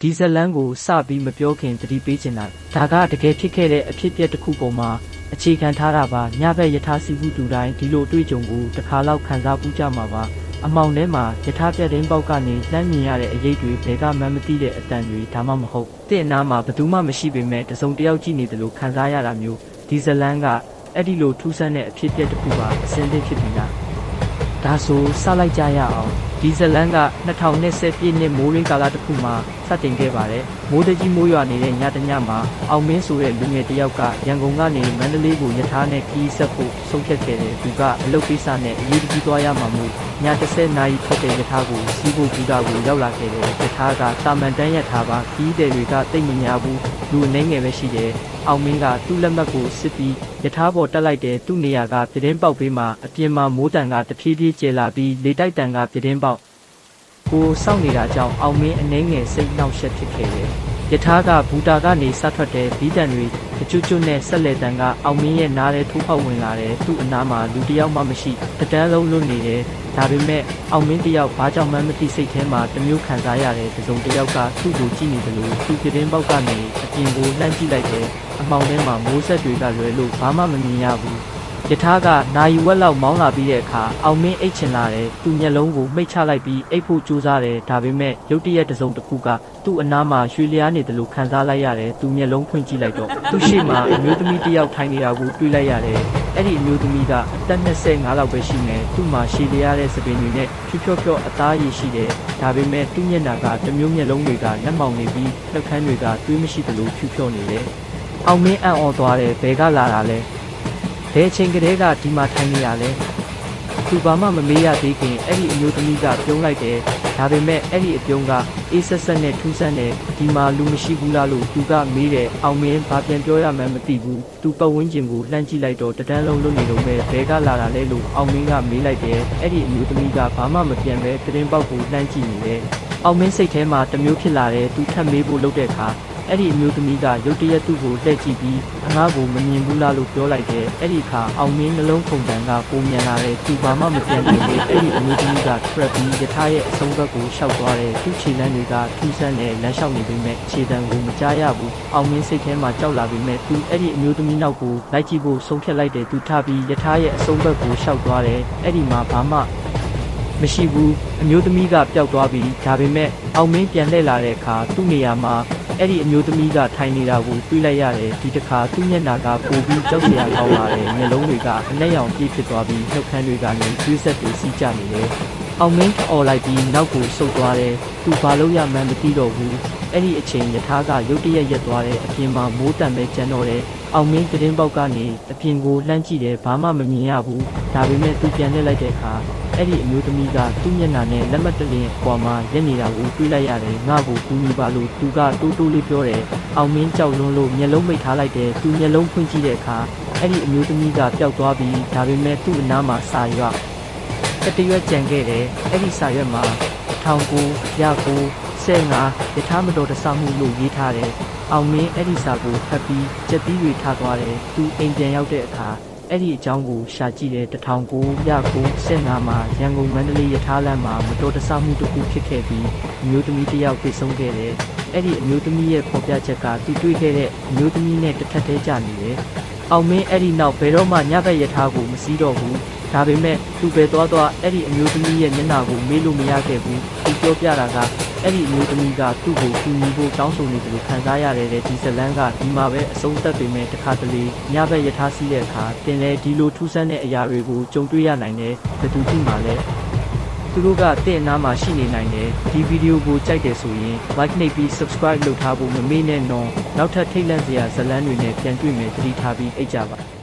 ဒီဇလန်ကိုစပြီးမပြောခင်သတိပေးချင်တာဒါကတကယ်ဖြစ်ခဲ့တဲ့အဖြစ်အပျက်တစ်ခုပေါ်မှာအခြေခံထားတာပါညဘက်ယထာစီဘူးတူတိုင်းဒီလိုအတွေ့အကြုံကိုတစ်ခါလောက်ခံစားပူးကြမှာပါအမောင်ထဲမှာယထာပြတ်တင်းပေါက်ကနေလှမ်းမြင်ရတဲ့အရေးတွေဘယ်ကမှမသိတဲ့အတန်တွေဒါမှမဟုတ်တဲ့နားမှာဘယ်သူမှမရှိပေမဲ့တစုံတစ်ယောက်ကြည့်နေတယ်လို့ခံစားရတာမျိုးဒီဇလန်ကအဲ့ဒီလိုထူးဆန်းတဲ့အဖြစ်အပျက်တစ်ခုပါအစင်းသစ်ဖြစ်ပြီးလားဒါဆိုစလိုက်ကြရအောင်ဒီဇလန်က2020ပြည့်နှစ်မိုးရင်းကာလတစ်ခုမှာစတင်ခဲ့ပါတယ်မိုးတကြီးမိုးရွာနေတဲ့ညတညမှာအောင်မင်းဆိုတဲ့လူငယ်တစ်ယောက်ကရန်ကုန်ကနေမန္တလေးကိုယထာနဲ့ခီးဆက်ဖို့ဆုံးဖြတ်ခဲ့တယ်သူကအလုပ်ကိစ္စနဲ့အရေးကြီးသွားရမှာမို့ည30နာရီထွက်တဲ့ယထာကိုစီးဖို့ဘူတာကိုရောက်လာခဲ့တယ်ယထာကတာမန်တန်းယထာပါခီးတဲ့တွေကတိတ်မများဘူးလူအနေငယ်ပဲရှိတယ်အောင်မင်းကသူ့လက်မှတ်ကိုစစ်ပြီးယထာပေါ်တက်လိုက်တယ်သူ့နေရာကပြတင်းပေါက်ပေးမှာအပြင်မှာမိုးတန်ကတဖြည်းဖြည်းကျလာပြီးလေတိုက်တန်ကပြတင်းပေါက်ကိုစောင့်နေတာကြောင့်အောင်မင်းအနေငယ်စိတ်နှောက်ယှက်ဖြစ်ခဲ့တယ်ယထာကဘူတာကနေစထွက်တဲ့ဘီတန်တွေအကျွတ်ကျွတ်နဲ့ဆက်လက်တန်ကအောင်မင်းရဲ့နားထဲထိုးပေါက်ဝင်လာတယ်သူ့အနားမှာလူတစ်ယောက်မှမရှိတတန်းလုံးလွတ်နေတယ်ဒါပေမဲ့အောင်မင်းတစ်ယောက်ဘာကြောင့်မှမသိစိတ်ထဲမှာတမျိုးခံစားရတယ်တစုံတစ်ယောက်ကသူ့ကိုကြည့်နေတယ်လို့သူ့ပြတင်းပေါက်ကနေအပြင်ကိုလှမ်းကြည့်လိုက်တယ်အမှောင်ထဲမှာမိုးဆက်တွေကလွယ်လို့ဘာမှမမြင်ရဘူးယထာကနာယီဝက်လောက်မောင်းလာပြီးတဲ့အခါအောင်မင်းအိတ်ချင်လာတယ်သူ့မျက်လုံးကိုမိတ်ချလိုက်ပြီးအိတ်ဖို့ကြိုးစားတယ်ဒါပေမဲ့ရုတ်တရက်တစုံတစ်ခုကသူ့အနားမှာရွှေလျားနေတယ်လို့ခံစားလိုက်ရတယ်သူမျက်လုံးဖွင့်ကြည့်လိုက်တော့သူ့ရှေ့မှာအမျိုးသမီးတစ်ယောက်ထိုင်နေတာကိုတွေ့လိုက်ရတယ်အဲ့ဒီအမျိုးသမီးကအသက်25လောက်ပဲရှိနေသူ့မှာရှေလျားတဲ့စပင်တွေနဲ့ဖြောဖြောအသားရည်ရှိတယ်ဒါပေမဲ့သူ့မျက်နှာကတစ်မျိုးမျက်လုံးတွေကလက်မောင်နေပြီးနှုတ်ခမ်းတွေကတွေးမရှိသလိုဖြောနေတယ်အောင်မင်းအံ့ဩသွားတယ်ဘယ်ကလာတာလဲဘယ်အချိန်ကလေးကဒီမှာထိုင်နေရလဲသူဘာမှမမေးရသေးခင်အဲ့ဒီအမျိုးသမီးကပြုံးလိုက်တယ်ဒါပေမဲ့အဲ့ဒီအပြုံးကအေးဆက်ဆက်နဲ့ထူးဆန်းတယ်ဒီမှာလူမရှိဘူးလားလို့သူကမေးတယ်အောင်မင်းဘာပြန်ပြောရမှန်းမသိဘူးသူပတ်ဝန်းကျင်ကိုလှမ်းကြည့်လိုက်တော့တတန်းလုံးလွတ်နေတော့ပဲဘဲကလာတာလဲလို့အောင်မင်းကမေးလိုက်တယ်အဲ့ဒီအမျိုးသမီးကဘာမှမပြန်ပဲတင်းပေါက်ကိုလှမ်းကြည့်နေတယ်အောင်မင်းစိတ်ထဲမှာတမျိုးဖြစ်လာတယ်သူထပ်မေးဖို့လုပ်တဲ့အခါအဲ့ဒီအမျိုးသမီးကရုတ်တရက်သူ့ကိုလှည့်ကြည့်ပြီးအငါ့ကိုမမြင်ဘူးလားလို့ပြောလိုက်တယ်အဲ့ဒီအခါအောင်မင်းနှလုံးခုန်တန်ကပုံမြန်လာတယ်သူဘာမှမပြန်နိုင်ဘူးအဲ့ဒီအမျိုးသမီးက trap ပြီးယထာရဲ့အဆုံးဘက်ကိုရှောက်သွားတယ်သူ့ခြေလမ်းတွေကထူးဆန်းတဲ့လမ်းလျှောက်နေပေမဲ့ခြေတံကိုမကြားရဘူးအောင်မင်းစိတ်ထဲမှာကြောက်လာပေမဲ့သူအဲ့ဒီအမျိုးသမီးနောက်ကိုလိုက်ကြည့်ဖို့ဆုံးဖြတ်လိုက်တယ်သူထပြီးယထာရဲ့အဆုံးဘက်ကိုရှောက်သွားတယ်အဲ့ဒီမှာဘာမှမရှိဘူးအမျိုးသမီးကပျောက်သွားပြီးဒါပေမဲ့အောင်မင်းပြန်လှည့်လာတဲ့အခါသူ့နေရာမှာအဲ့ဒီအမျိုးသမီးကထိုင်နေတာကိုတွေ့လိုက်ရတယ်ဒီတစ်ခါသူ့မျက်နှာကပိုပြီးကြောက်စရာကောင်းလာတယ်မျက်လုံးတွေကအနက်ရောင်ပြည့်ဖြစ်သွားပြီးနှုတ်ခမ်းတွေကနေသွေးဆက်တွေစီးကျနေတယ်အောင်မင်းအော်လိုက်ပြီးနောက်ကိုဆုတ်သွားတယ်သူဘာလို့ရမှန်းမသိတော့ဘူးအဲ့ဒီအချိန်ယထာကရုတ်တရက်ရက်သွားတယ်အပြင်မှာမိုးတန်ပဲကျန်တော့တယ်အောင်မင်းသတင်းပေါက်ကနေအပြင်ကိုလှမ်းကြည့်တယ်ဘာမှမမြင်ရဘူးဒါပေမဲ့သူပြန်လှည့်လိုက်တဲ့အခါအဲ့ဒီအမျိုးသမီးကသူ့မျက်နှာနဲ့လက်မတလင်းအပေါ်မှာရက်နေတာကိုတွေ့လိုက်ရတယ်ငါ့ကိုကူညီပါလို့သူကတိုးတိုးလေးပြောတယ်အောင်မင်းကြောက်လွန်းလို့မျက်လုံးမိတ်ထားလိုက်တယ်သူမျက်လုံးဖွင့်ကြည့်တဲ့အခါအဲ့ဒီအမျိုးသမီးကပျောက်သွားပြီးဒါပေမဲ့သူ့အနားမှာစာရွက်တရွက်ကြံခဲ့တယ်အဲ့ဒီစာရွက်မှာ1900 15ယထာမတော်တဆမှုလို့ရေးထားတယ်အောင်မင်းအဲ့ဒီစာကိုဖတ်ပြီးကြက်သီးတွေထားသွားတယ်သူအိမ်ပြန်ရောက်တဲ့အခါအဲ့ဒီအကြောင်းကိုရှာကြည့်တဲ့1915မှာရန်ကုန်မန္တလေးယထာလမ်းမှာမတော်တဆမှုတစ်ခုဖြစ်ခဲ့ပြီးအမျိုးသမီးတစ်ယောက်ပြေဆုံးခဲ့တယ်အဲ့ဒီအမျိုးသမီးရဲ့ဖော်ပြချက်ကသူတွေ့ခဲ့တဲ့အမျိုးသမီးနဲ့တစ်ထပ်တည်းကြနေတယ်အောင်မင်းအဲ့ဒီနောက်ဘယ်တော့မှညဘက်ယထာကိုမစီးတော့ဘူးဒါပေမဲ့သူပဲသွားအဲ့ဒီအမျိုးသမီးရဲ့မျက်နှာကိုမေးလို့မရခဲ့ဘူးသူပြောပြတာကအဲ့ဒီအမျိုးသမီးကသူ့ကိုကူညီဖို့တောင်းဆိုနေတယ်လို့ခံစားရတယ်တဲ့ဒီဇလန်ကဒီမှာပဲအဆုံးသတ်ပေမဲ့တစ်ခါတလေညဘက်ယထာစီးတဲ့အခါတင်လဲဒီလိုထူးဆန်းတဲ့အရာတွေကိုကြုံတွေ့ရနိုင်တယ်ဘယ်သူသိမှာလဲသူတို့ကတဲ့နားမှာရှိနေနိုင်တယ်ဒီဗီဒီယိုကိုကြိုက်တယ်ဆိုရင် like နှိပ်ပြီး subscribe လုပ်ထားဖို့မမေ့နဲ့နော်နောက်ထပ်ထိတ်လန့်စရာဇလန်းတွေနဲ့ပြန်တွေ့မယ်သတိထားပြီးအိတ်ကြပါ